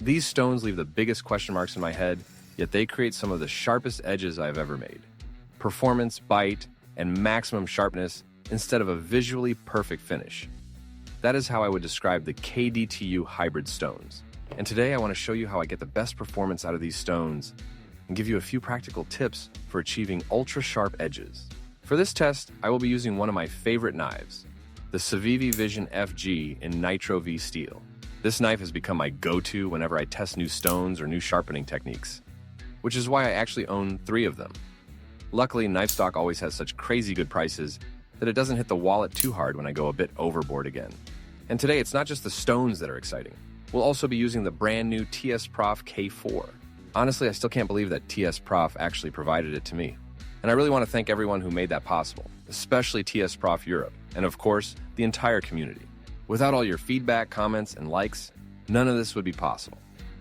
These stones leave the biggest question marks in my head, yet they create some of the sharpest edges I've ever made. Performance, bite, and maximum sharpness instead of a visually perfect finish. That is how I would describe the KDTU Hybrid Stones. And today I want to show you how I get the best performance out of these stones and give you a few practical tips for achieving ultra-sharp edges. For this test, I will be using one of my favorite knives, the Civivi Vision FG in Nitro V steel. This knife has become my go-to whenever I test new stones or new sharpening techniques, which is why I actually own 3 of them. Luckily, KnifeStock always has such crazy good prices that it doesn't hit the wallet too hard when I go a bit overboard again. And today, it's not just the stones that are exciting. We'll also be using the brand new TSProf K4. Honestly, I still can't believe that TSProf actually provided it to me. And I really want to thank everyone who made that possible, especially TSProf Europe, and of course, the entire community. Without all your feedback, comments, and likes, none of this would be possible.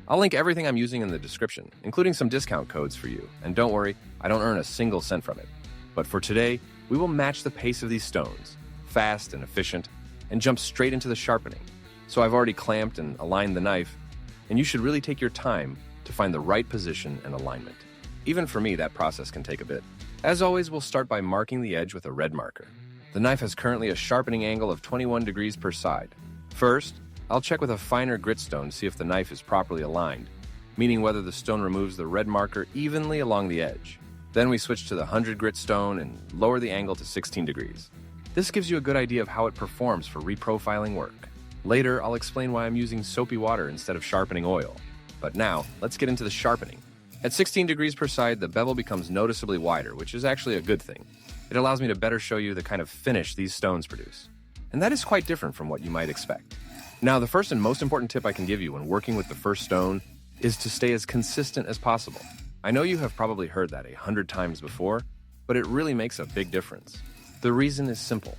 I'll link everything I'm using in the description, including some discount codes for you. And don't worry, I don't earn a single cent from it. But for today, we will match the pace of these stones, fast and efficient, and jump straight into the sharpening. So I've already clamped and aligned the knife, and you should really take your time to find the right position and alignment. Even for me, that process can take a bit. As always, we'll start by marking the edge with a red marker. The knife has currently a sharpening angle of 21 degrees per side. First, I'll check with a finer grit stone to see if the knife is properly aligned, meaning whether the stone removes the red marker evenly along the edge. Then we switch to the 100 grit stone and lower the angle to 16 degrees. This gives you a good idea of how it performs for reprofiling work. Later, I'll explain why I'm using soapy water instead of sharpening oil. But now, let's get into the sharpening. At 16 degrees per side, the bevel becomes noticeably wider, which is actually a good thing. It allows me to better show you the kind of finish these stones produce. And that is quite different from what you might expect. Now, the first and most important tip I can give you when working with the first stone is to stay as consistent as possible. I know you have probably heard that 100 times before, but it really makes a big difference. The reason is simple.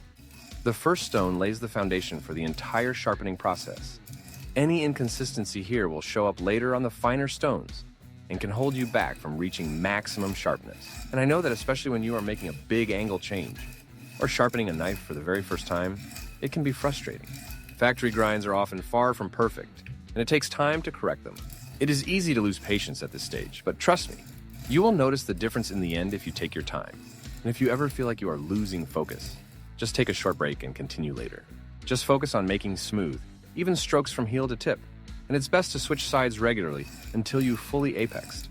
The first stone lays the foundation for the entire sharpening process. Any inconsistency here will show up later on the finer stones and can hold you back from reaching maximum sharpness. And I know that especially when you are making a big angle change or sharpening a knife for the very first time, it can be frustrating. Factory grinds are often far from perfect, and it takes time to correct them. It is easy to lose patience at this stage, but trust me, you will notice the difference in the end if you take your time. And if you ever feel like you are losing focus, just take a short break and continue later. Just focus on making smooth, even strokes from heel to tip, and it's best to switch sides regularly until you fully apexed.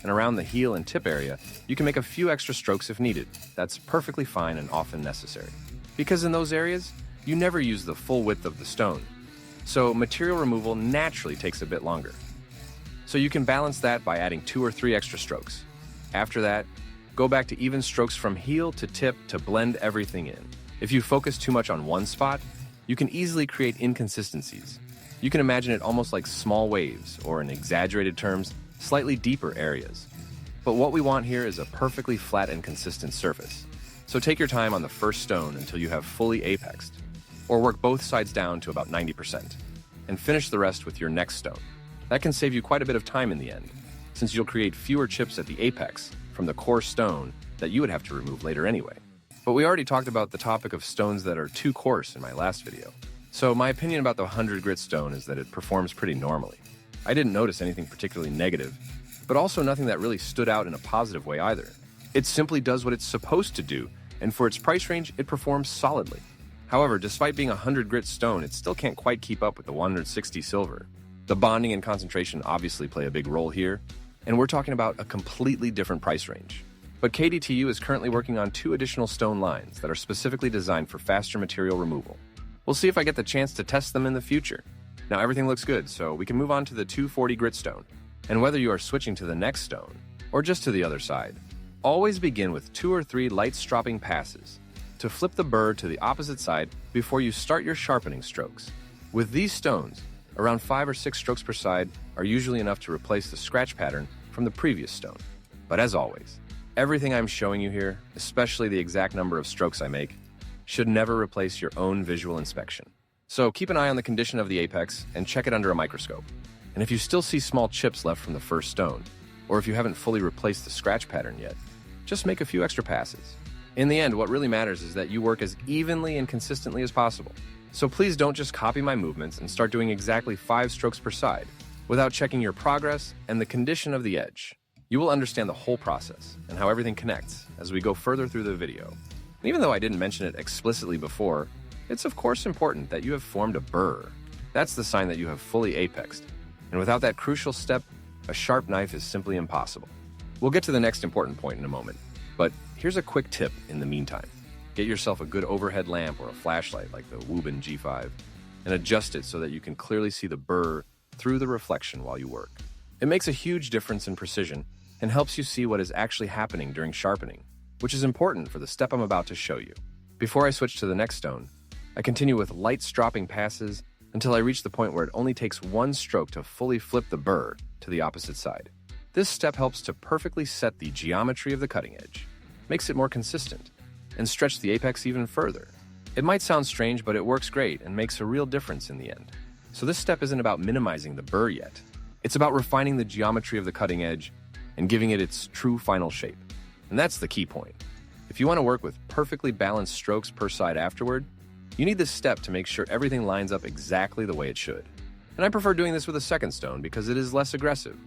And around the heel and tip area, you can make a few extra strokes if needed. That's perfectly fine and often necessary. Because in those areas, you never use the full width of the stone, so material removal naturally takes a bit longer. So you can balance that by adding 2 or 3 extra strokes. After that, go back to even strokes from heel to tip to blend everything in. If you focus too much on one spot, you can easily create inconsistencies. You can imagine it almost like small waves, or in exaggerated terms, slightly deeper areas. But what we want here is a perfectly flat and consistent surface. So take your time on the first stone until you have fully apexed, or work both sides down to about 90%, and finish the rest with your next stone. That can save you quite a bit of time in the end, since you'll create fewer chips at the apex from the core stone that you would have to remove later anyway. But we already talked about the topic of stones that are too coarse in my last video. So my opinion about the 100 grit stone is that it performs pretty normally. I didn't notice anything particularly negative, but also nothing that really stood out in a positive way either. It simply does what it's supposed to do, and for its price range, it performs solidly. However, despite being a 100 grit stone, it still can't quite keep up with the 160 silver. The bonding and concentration obviously play a big role here, and we're talking about a completely different price range. But KDTU is currently working on 2 additional stone lines that are specifically designed for faster material removal. We'll see if I get the chance to test them in the future. Now everything looks good, so we can move on to the 240 grit stone. And whether you are switching to the next stone, or just to the other side, always begin with 2 or 3 light stropping passes to flip the burr to the opposite side before you start your sharpening strokes. With these stones, around 5 or 6 strokes per side are usually enough to replace the scratch pattern from the previous stone. But as always, everything I'm showing you here, especially the exact number of strokes I make, should never replace your own visual inspection. So keep an eye on the condition of the apex and check it under a microscope. And if you still see small chips left from the first stone, or if you haven't fully replaced the scratch pattern yet, just make a few extra passes. In the end, what really matters is that you work as evenly and consistently as possible. So please don't just copy my movements and start doing exactly 5 strokes per side. without checking your progress and the condition of the edge. You will understand the whole process and how everything connects as we go further through the video. And even though I didn't mention it explicitly before, it's of course important that you have formed a burr. That's the sign that you have fully apexed. And without that crucial step, a sharp knife is simply impossible. We'll get to the next important point in a moment, but here's a quick tip in the meantime. Get yourself a good overhead lamp or a flashlight like the Wuben G5 and adjust it so that you can clearly see the burr through the reflection while you work. It makes a huge difference in precision and helps you see what is actually happening during sharpening, which is important for the step I'm about to show you. Before I switch to the next stone, I continue with light stropping passes until I reach the point where it only takes one stroke to fully flip the burr to the opposite side. This step helps to perfectly set the geometry of the cutting edge, makes it more consistent, and stretch the apex even further. It might sound strange, but it works great and makes a real difference in the end. So this step isn't about minimizing the burr yet. It's about refining the geometry of the cutting edge and giving it its true final shape. And that's the key point. If you want to work with perfectly balanced strokes per side afterward, you need this step to make sure everything lines up exactly the way it should. And I prefer doing this with a second stone because it is less aggressive,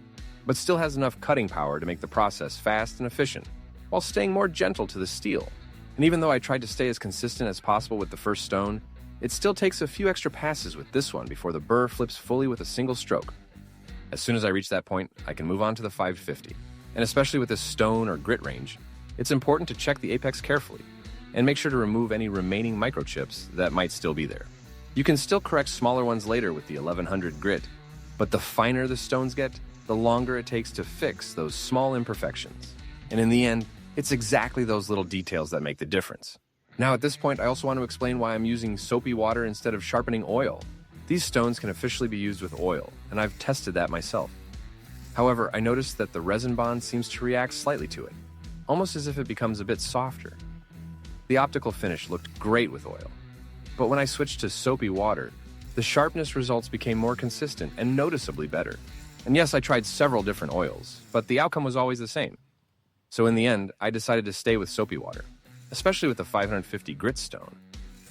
but still has enough cutting power to make the process fast and efficient, while staying more gentle to the steel. And even though I tried to stay as consistent as possible with the first stone, it still takes a few extra passes with this one before the burr flips fully with a single stroke. As soon as I reach that point, I can move on to the 550. And especially with this stone or grit range, it's important to check the apex carefully and make sure to remove any remaining microchips that might still be there. You can still correct smaller ones later with the 1100 grit, but the finer the stones get, the longer it takes to fix those small imperfections. And in the end, it's exactly those little details that make the difference. Now at this point, I also want to explain why I'm using soapy water instead of sharpening oil. These stones can officially be used with oil, and I've tested that myself. However, I noticed that the resin bond seems to react slightly to it, almost as if it becomes a bit softer. The optical finish looked great with oil, but when I switched to soapy water, the sharpness results became more consistent and noticeably better. And yes, I tried several different oils, but the outcome was always the same. So in the end, I decided to stay with soapy water, especially with the 550 grit stone.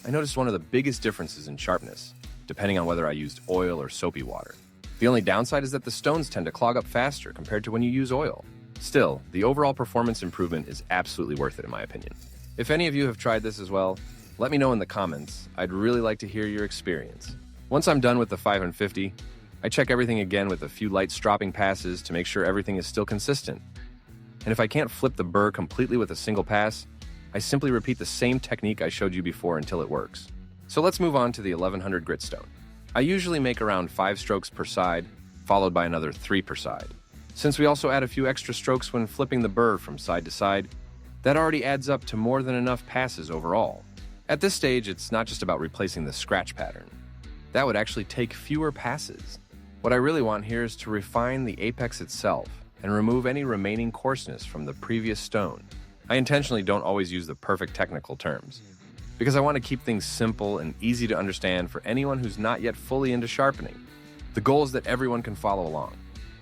I noticed one of the biggest differences in sharpness, depending on whether I used oil or soapy water. The only downside is that the stones tend to clog up faster compared to when you use oil. Still, the overall performance improvement is absolutely worth it in my opinion. If any of you have tried this as well, let me know in the comments. I'd really like to hear your experience. Once I'm done with the 550, I check everything again with a few light stropping passes to make sure everything is still consistent. And if I can't flip the burr completely with a single pass, I simply repeat the same technique I showed you before until it works. So let's move on to the 1100 grit stone. I usually make around 5 strokes per side, followed by another 3 per side. Since we also add a few extra strokes when flipping the burr from side to side, that already adds up to more than enough passes overall. At this stage, it's not just about replacing the scratch pattern. That would actually take fewer passes. What I really want here is to refine the apex itself and remove any remaining coarseness from the previous stone. I intentionally don't always use the perfect technical terms, because I want to keep things simple and easy to understand for anyone who's not yet fully into sharpening. The goal is that everyone can follow along.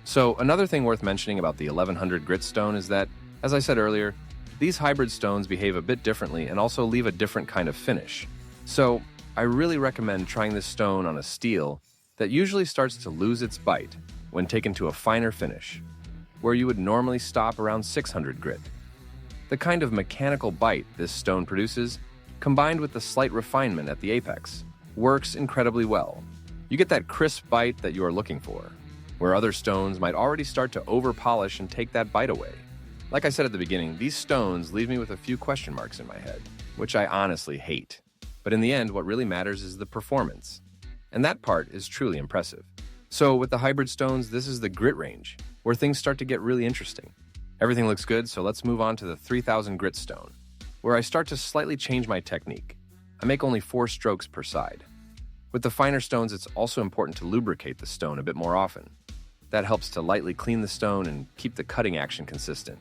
So another thing worth mentioning about the 1100 grit stone is that, as I said earlier, these hybrid stones behave a bit differently and also leave a different kind of finish. So I really recommend trying this stone on a steel that usually starts to lose its bite when taken to a finer finish, where you would normally stop around 600 grit. The kind of mechanical bite this stone produces, combined with the slight refinement at the apex, works incredibly well. You get that crisp bite that you are looking for, where other stones might already start to over-polish and take that bite away. Like I said at the beginning, these stones leave me with a few question marks in my head, which I honestly hate. But in the end, what really matters is the performance. And that part is truly impressive. So with the hybrid stones, this is the grit range, where things start to get really interesting. Everything looks good, so let's move on to the 3000 grit stone, where I start to slightly change my technique. I make only 4 strokes per side. With the finer stones, it's also important to lubricate the stone a bit more often. That helps to lightly clean the stone and keep the cutting action consistent,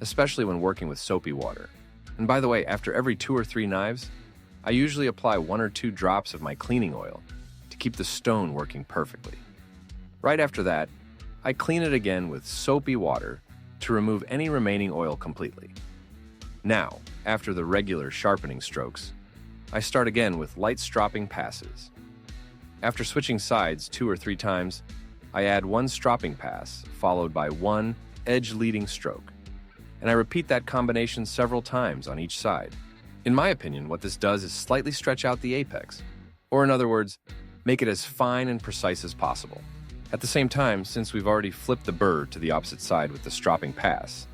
especially when working with soapy water. And by the way, after every 2 or 3 knives, I usually apply 1 or 2 drops of my cleaning oil to keep the stone working perfectly. Right after that, I clean it again with soapy water to remove any remaining oil completely. Now, after the regular sharpening strokes, I start again with light stropping passes. After switching sides 2 or 3 times, I add one stropping pass, followed by one edge-leading stroke. And I repeat that combination several times on each side. In my opinion, what this does is slightly stretch out the apex, or in other words, make it as fine and precise as possible. At the same time, since we've already flipped the burr to the opposite side with the stropping pass,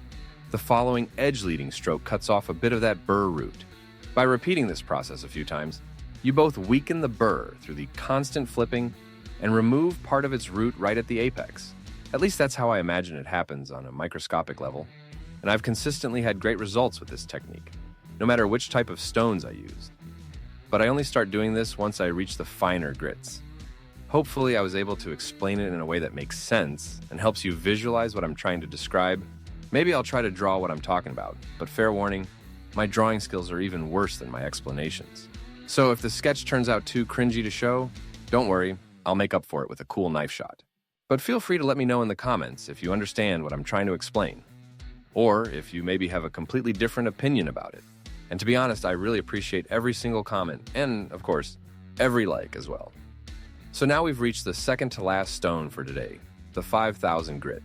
the following edge-leading stroke cuts off a bit of that burr root. By repeating this process a few times, you both weaken the burr through the constant flipping and remove part of its root right at the apex. At least that's how I imagine it happens on a microscopic level, and I've consistently had great results with this technique, no matter which type of stones I used. But I only start doing this once I reach the finer grits. Hopefully I was able to explain it in a way that makes sense and helps you visualize what I'm trying to describe. Maybe I'll try to draw what I'm talking about, but fair warning, my drawing skills are even worse than my explanations. So if the sketch turns out too cringy to show, don't worry, I'll make up for it with a cool knife shot. But feel free to let me know in the comments if you understand what I'm trying to explain, or if you maybe have a completely different opinion about it. And to be honest, I really appreciate every single comment, and of course, every like as well. So now we've reached the second to last stone for today, the 5000 grit.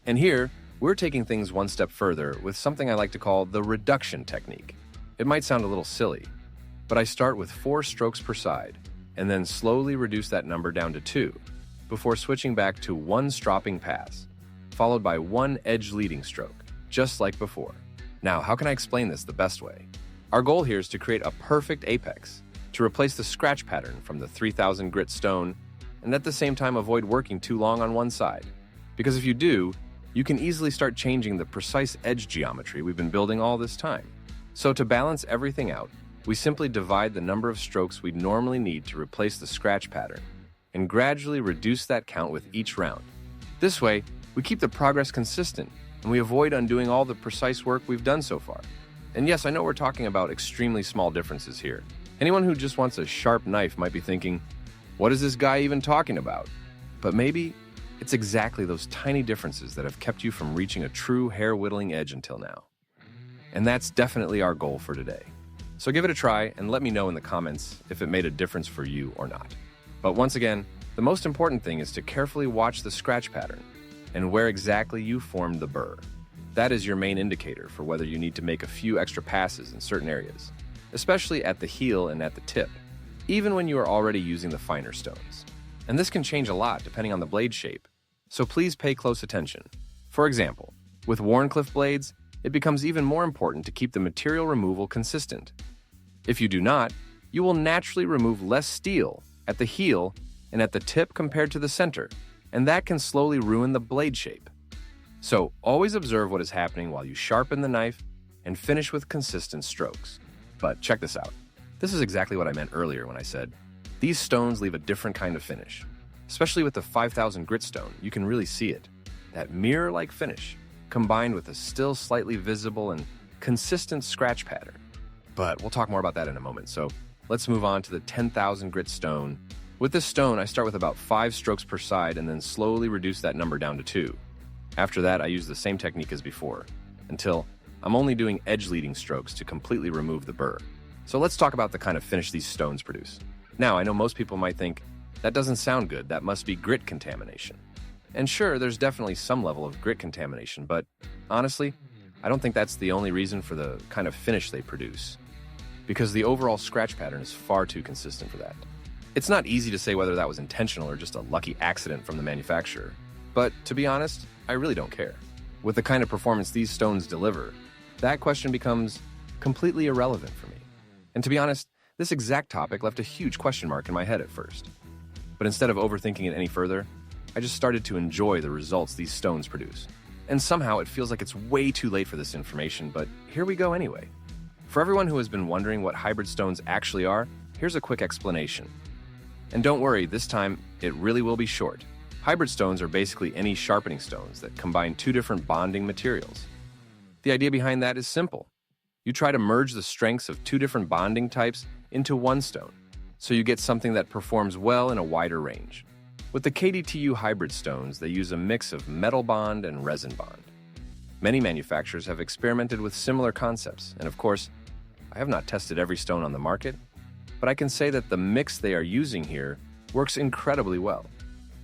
And here, we're taking things one step further with something I like to call the reduction technique. It might sound a little silly, but I start with 4 strokes per side, and then slowly reduce that number down to 2, before switching back to 1 stropping pass, followed by 1 edge leading stroke, just like before. Now, how can I explain this the best way? Our goal here is to create a perfect apex, to replace the scratch pattern from the 3000 grit stone, and at the same time avoid working too long on one side. Because if you do, you can easily start changing the precise edge geometry we've been building all this time. So to balance everything out, we simply divide the number of strokes we'd normally need to replace the scratch pattern, and gradually reduce that count with each round. This way, we keep the progress consistent, and we avoid undoing all the precise work we've done so far. And yes, I know we're talking about extremely small differences here. Anyone who just wants a sharp knife might be thinking, what is this guy even talking about? But maybe it's exactly those tiny differences that have kept you from reaching a true hair whittling edge until now. And that's definitely our goal for today. So give it a try and let me know in the comments if it made a difference for you or not. But once again, the most important thing is to carefully watch the scratch pattern and where exactly you formed the burr. That is your main indicator for whether you need to make a few extra passes in certain areas, especially at the heel and at the tip, even when you are already using the finer stones. And this can change a lot depending on the blade shape, so please pay close attention. For example, with Wharncliffe blades, it becomes even more important to keep the material removal consistent. If you do not, you will naturally remove less steel at the heel and at the tip compared to the center, and that can slowly ruin the blade shape. So always observe what is happening while you sharpen the knife and finish with consistent strokes. But check this out. This is exactly what I meant earlier when I said, these stones leave a different kind of finish. Especially with the 5000 grit stone, you can really see it. That mirror-like finish, combined with a still slightly visible and consistent scratch pattern. But we'll talk more about that in a moment, so let's move on to the 10,000 grit stone. With this stone, I start with about 5 strokes per side and then slowly reduce that number down to 2. After that, I use the same technique as before, until I'm only doing edge-leading strokes to completely remove the burr. So let's talk about the kind of finish these stones produce. Now, I know most people might think, that doesn't sound good, that must be grit contamination. And sure, there's definitely some level of grit contamination, but honestly, I don't think that's the only reason for the kind of finish they produce, because the overall scratch pattern is far too consistent for that. It's not easy to say whether that was intentional or just a lucky accident from the manufacturer, but to be honest, I really don't care. With the kind of performance these stones deliver, that question becomes completely irrelevant for me. And to be honest, this exact topic left a huge question mark in my head at first. But instead of overthinking it any further, I just started to enjoy the results these stones produce. And somehow it feels like it's way too late for this information, but here we go anyway. For everyone who has been wondering what hybrid stones actually are, here's a quick explanation. And don't worry, this time it really will be short. Hybrid stones are basically any sharpening stones that combine 2 different bonding materials. The idea behind that is simple. You try to merge the strengths of 2 different bonding types into one stone, so you get something that performs well in a wider range. With the KDTU Hybrid Stones, they use a mix of metal bond and resin bond. Many manufacturers have experimented with similar concepts, and of course, I have not tested every stone on the market, but I can say that the mix they are using here works incredibly well.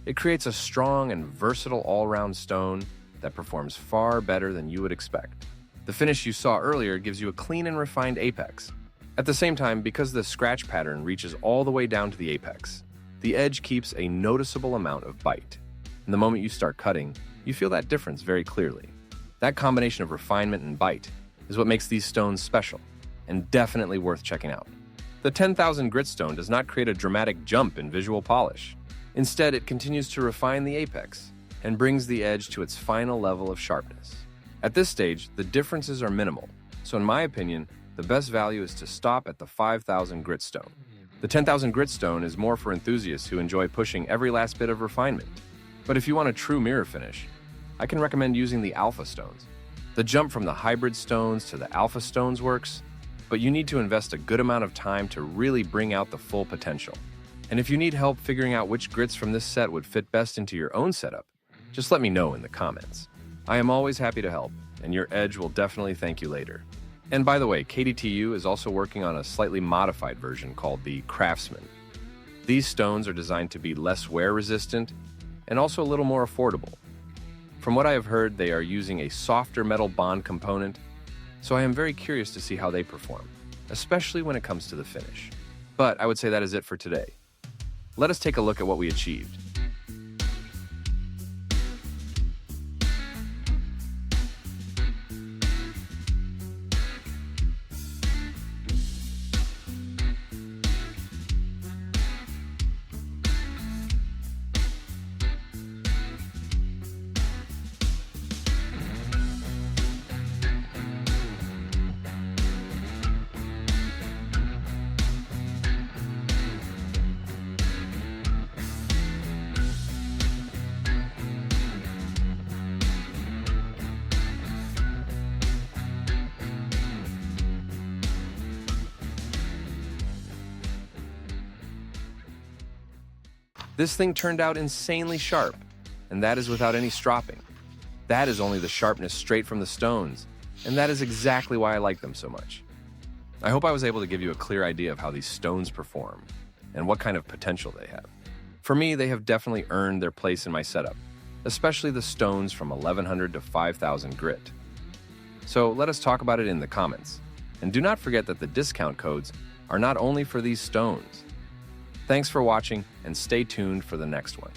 It creates a strong and versatile all-round stone that performs far better than you would expect. The finish you saw earlier gives you a clean and refined apex. At the same time, because the scratch pattern reaches all the way down to the apex, the edge keeps a noticeable amount of bite. And the moment you start cutting, you feel that difference very clearly. That combination of refinement and bite is what makes these stones special, and definitely worth checking out. The 10,000 grit stone does not create a dramatic jump in visual polish. Instead, it continues to refine the apex and brings the edge to its final level of sharpness. At this stage, the differences are minimal, so in my opinion, the best value is to stop at the 5,000 grit stone. The 10,000 grit stone is more for enthusiasts who enjoy pushing every last bit of refinement. But if you want a true mirror finish, I can recommend using the alpha stones. The jump from the hybrid stones to the alpha stones works, but you need to invest a good amount of time to really bring out the full potential. And if you need help figuring out which grits from this set would fit best into your own setup, just let me know in the comments. I am always happy to help, and your edge will definitely thank you later. And by the way, KDTU is also working on a slightly modified version called the Craftsman. These stones are designed to be less wear-resistant and also a little more affordable. From what I have heard, they are using a softer metal bond component, so I am very curious to see how they perform, especially when it comes to the finish. But I would say that is it for today. Let us take a look at what we achieved. This thing turned out insanely sharp, and that is without any stropping. That is only the sharpness straight from the stones, and that is exactly why I like them so much. I hope I was able to give you a clear idea of how these stones perform and what kind of potential they have. For me, they have definitely earned their place in my setup, especially the stones from 1100 to 5000 grit. So let us talk about it in the comments. And do not forget that the discount codes are not only for these stones. Thanks for watching, and stay tuned for the next one.